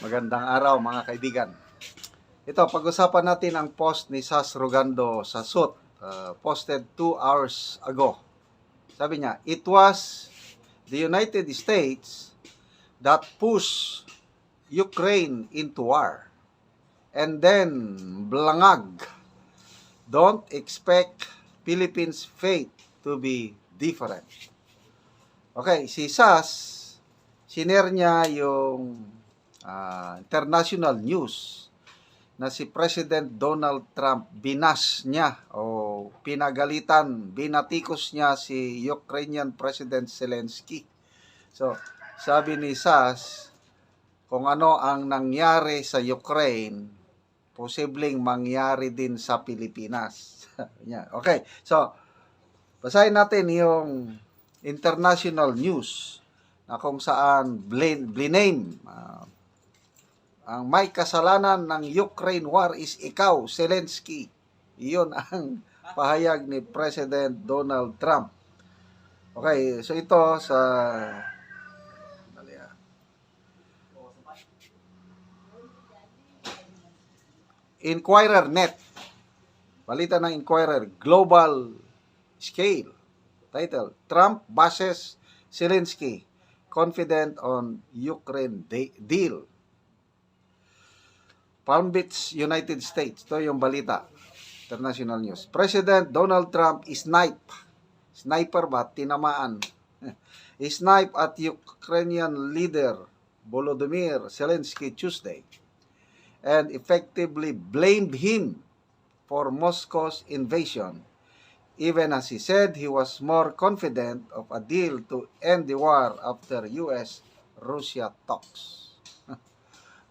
Magandang araw mga kaibigan. Ito, pag-usapan natin ang post ni Sas Rogando sa SUT, posted 2 hours ago. Sabi niya, it was the United States that pushed Ukraine into war. And then, blangag. Don't expect Philippines' fate to be different. Okay, si Sas, sinare niya yung international news na si President Donald Trump binas niya o pinagalitan, binatikos niya si Ukrainian President Zelensky. So, sabi ni Sas, kung ano ang nangyari sa Ukraine, posibleng mangyari din sa Pilipinas. Okay, so, basahin natin yung international news na kung saan bliname ang may kasalanan ng Ukraine war is ikaw, Zelensky. Iyon ang pahayag ni President Donald Trump. Okay, so ito sa Inquirer.net. Balita ng Inquirer, Global Scale. Title, Trump bashes Zelensky, confident on Ukraine deal. Palm Beach, United States. Ito yung balita. International news. President Donald Trump is sniper ba? Tinamaan. Snipe at Ukrainian leader Volodymyr Zelensky Tuesday and effectively blamed him for Moscow's invasion, even as he said he was more confident of a deal to end the war after US-Russia talks.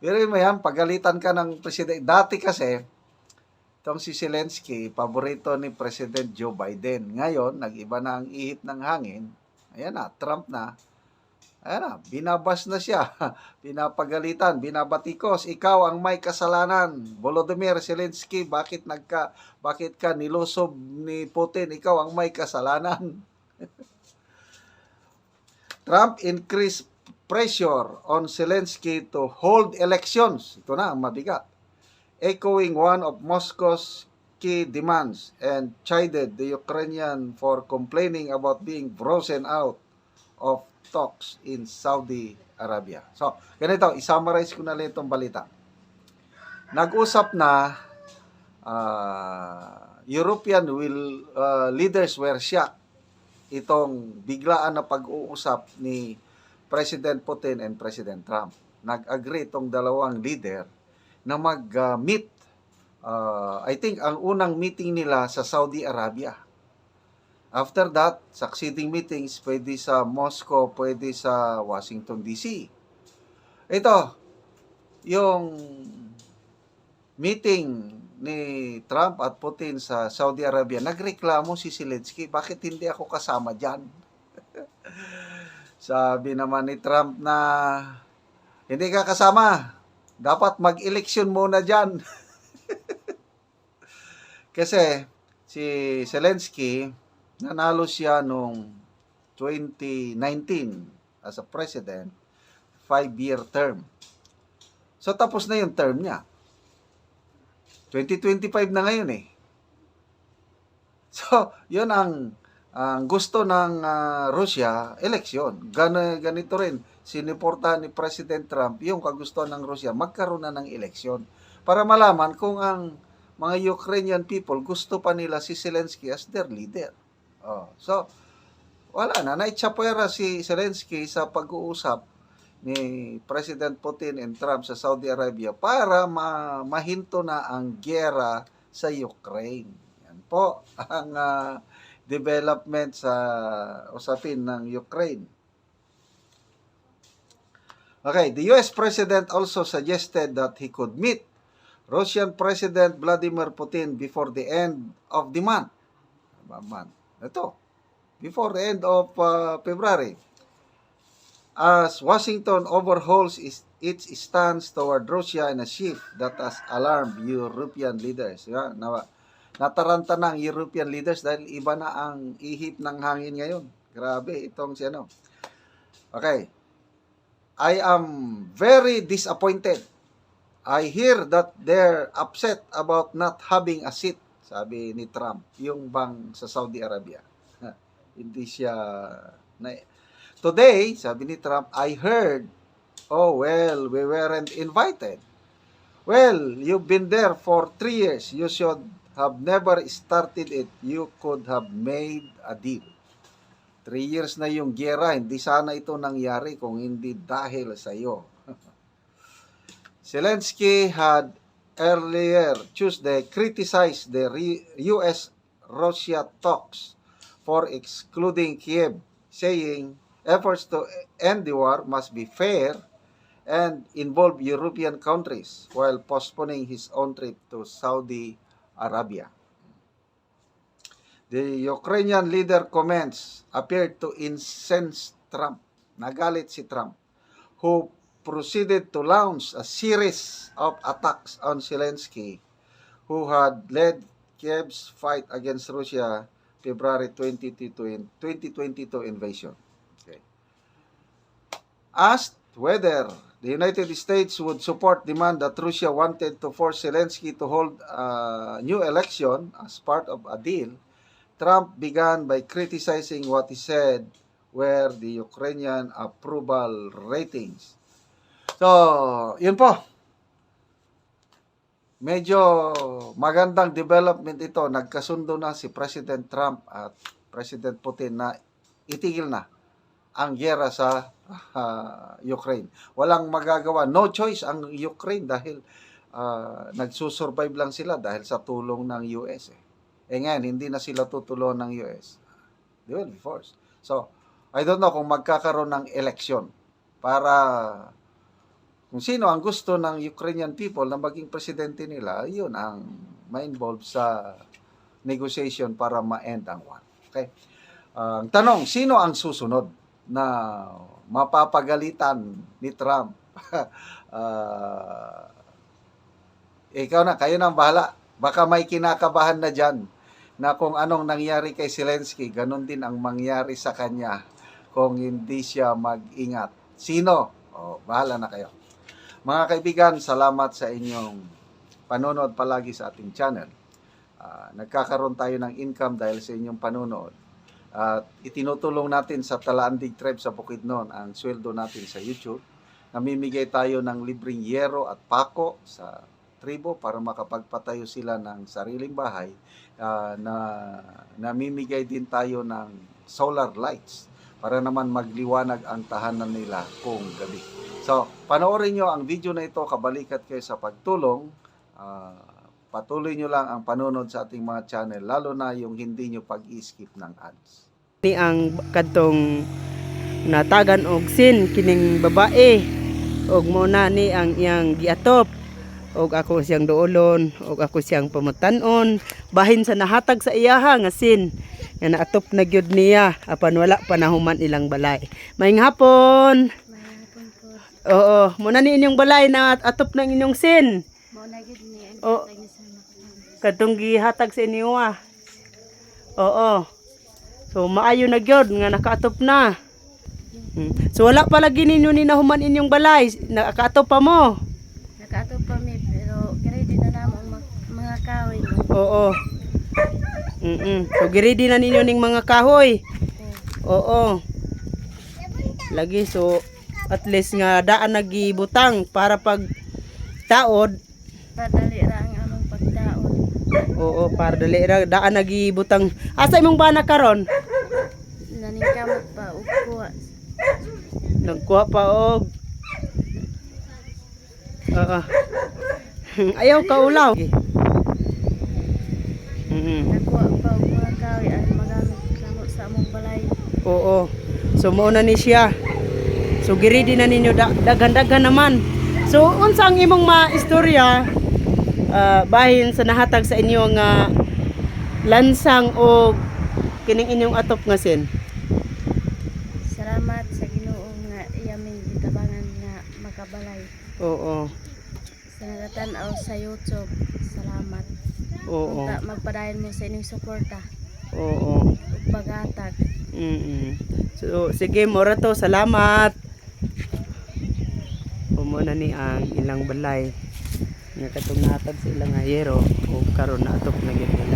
Pero mo yan, pagalitan ka ng presidente. Dati kasi, itong si Zelensky, paborito ni President Joe Biden. Ngayon, nag-iba na ang ihip ng hangin. Ayan na, Trump na. Ayan na, binabas na siya. Pinapagalitan, binabatikos. Ikaw ang may kasalanan. Volodymyr Zelensky, bakit ka nilusob ni Putin? Ikaw ang may kasalanan. Trump increased pressure on Zelensky to hold elections. Ito na ang mabigat. Echoing one of Moscow's key demands and chided the Ukrainian for complaining about being frozen out of talks in Saudi Arabia. So, ganito, isummarize ko na lang itong balita. Nag-usap na European leaders were shocked itong biglaan na pag-uusap ni President Putin and President Trump. Nag-agree itong dalawang leader na mag-meet. I think ang unang meeting nila sa Saudi Arabia. After that, succeeding meetings pwede sa Moscow, pwede sa Washington DC. Ito, yung meeting ni Trump at Putin sa Saudi Arabia, nagreklamo si Zelensky, bakit hindi ako kasama dyan? Sabi naman ni Trump na hindi ka kasama. Dapat mag-eleksyon muna dyan. Kasi si Zelensky, nanalo siya noong 2019 as a president, 5-year term. So tapos na yung term niya. 2025 na ngayon eh. So, yun ang gusto ng Russia, eleksyon. Ganito rin, siniporta ni President Trump yung kagustuhan ng Russia, magkaroon na ng eleksyon. Para malaman kung ang mga Ukrainian people gusto pa nila si Zelensky as their leader. So, wala na. Naitsapwera si Zelensky sa pag-uusap ni President Putin and Trump sa Saudi Arabia para mahinto na ang gyera sa Ukraine. Yan po ang development sa usapin ng Ukraine. Okay, the US President also suggested that he could meet Russian President Vladimir Putin before the end of the month. Ito, before the end of February. As Washington overhauls its stance toward Russia in a shift that has alarmed European leaders. Nataranta na ang European leaders dahil iba na ang ihip ng hangin ngayon. Grabe, itong si ano. Okay. I am very disappointed. I hear that they're upset about not having a seat, sabi ni Trump, yung bang sa Saudi Arabia. Hindi siya Today, sabi ni Trump, I heard, oh well, we weren't invited. Well, you've been there for 3 years. You should have never started it. You could have made a deal. 3 years na yung giyera, hindi sana ito nangyari kung hindi dahil sa iyo. Zelensky had earlier Tuesday criticized the U.S.-Russia talks for excluding Kiev, saying efforts to end the war must be fair and involve European countries while postponing his own trip to Saudi Arabia. The Ukrainian leader comments appeared to incense Trump. Nagalit si Trump, who proceeded to launch a series of attacks on Zelensky, who had led Kiev's fight against Russia February 2022 invasion. Okay. Asked whether the United States would support demand that Russia wanted to force Zelensky to hold a new election as part of a deal, Trump began by criticizing what he said were the Ukrainian approval ratings. So, yun po. Medyo magandang development ito. Nagkasundo na si President Trump at President Putin na itigil na ang giyera sa Ukraine. Walang magagawa. No choice ang Ukraine dahil nagsusurvive lang sila dahil sa tulong ng US. Ngayon, hindi na sila tutulungan ng US. They will be forced. So, I don't know kung magkakaroon ng election para kung sino ang gusto ng Ukrainian people na maging presidente nila, yun ang ma-involve sa negotiation para ma-end ang war. Okay? Ang tanong, sino ang susunod na mapapagalitan ni Trump? Ikaw na, kayo nang bahala. Baka may kinakabahan na dyan na kung anong nangyari kay Zelensky, ganun din ang mangyari sa kanya kung hindi siya mag-ingat. Sino? Bahala na kayo. Mga kaibigan, salamat sa inyong panonood palagi sa ating channel. Nagkakaroon tayo ng income dahil sa inyong panonood. At itinutulong natin sa Talaandig Tribe sa Bukidnon ang sweldo natin sa YouTube. Namimigay tayo ng libreng yero at pako sa tribo para makapagpatayo sila ng sariling bahay. Namimigay din tayo ng solar lights para naman magliwanag ang tahanan nila kung gabi. So, panoorin nyo ang video na ito, kabalikat kayo sa pagtulong. Patuloy nyo lang ang panonood sa ating mga channel, lalo na yung hindi nyo pag-skip ng ads. Ni ang kadtong natagan og sin kining babae og mo na ni ang iyang giatop og ako siyang doolon og ako siyang pamutanon bahin sa nahatag sa iyaha nga sin nga naatop na gyud niya apan wala pa nahuman ilang balay. Maayong hapon. Oo, mo na ni inyong balay na atop ng inyong sin. Mo na gid ni O kadtong gihatag sa inyo Oo. So maayo na gyud nga nakaatop na. So wala pa lagi ninyo ni nahuman inyong balay, nakaatop pa mo. nakaatop pa mi pero ready na namo ang mga kahoy. Oo. So ready na ninyo ning mga kahoy. Oo. Lagi so at least nga daan nagibutang para pag taod. Padali ra ang among pagdaon. Oo, para dali ra daan nagibutang. Asa imong bana karon? Naningkamot pa ug kuha. Nagkuha pa og. Ayaw ka ulaw. Nakuha pa og mga kahoy at magamit kamo sa among balay. Oo. So mao na ni siya. So giridi na ninyo daghan-daghan naman. So unsa ang imong maistorya bahin sa nahatag sa inyo nga lansang o kining inyong atop nga sin? Salamat sa Ginoo nga iyamin gitabangan nga makabalay. Oo. Sa nagatan-aw sa YouTube. Salamat. Oo. Unta magpadayon mo sa inyong suporta Oo. ug paghatag. So sige, mora to. Salamat. mo na ni ang ilang balay nga katong natag sa ilang hayero o karon na atop na gyud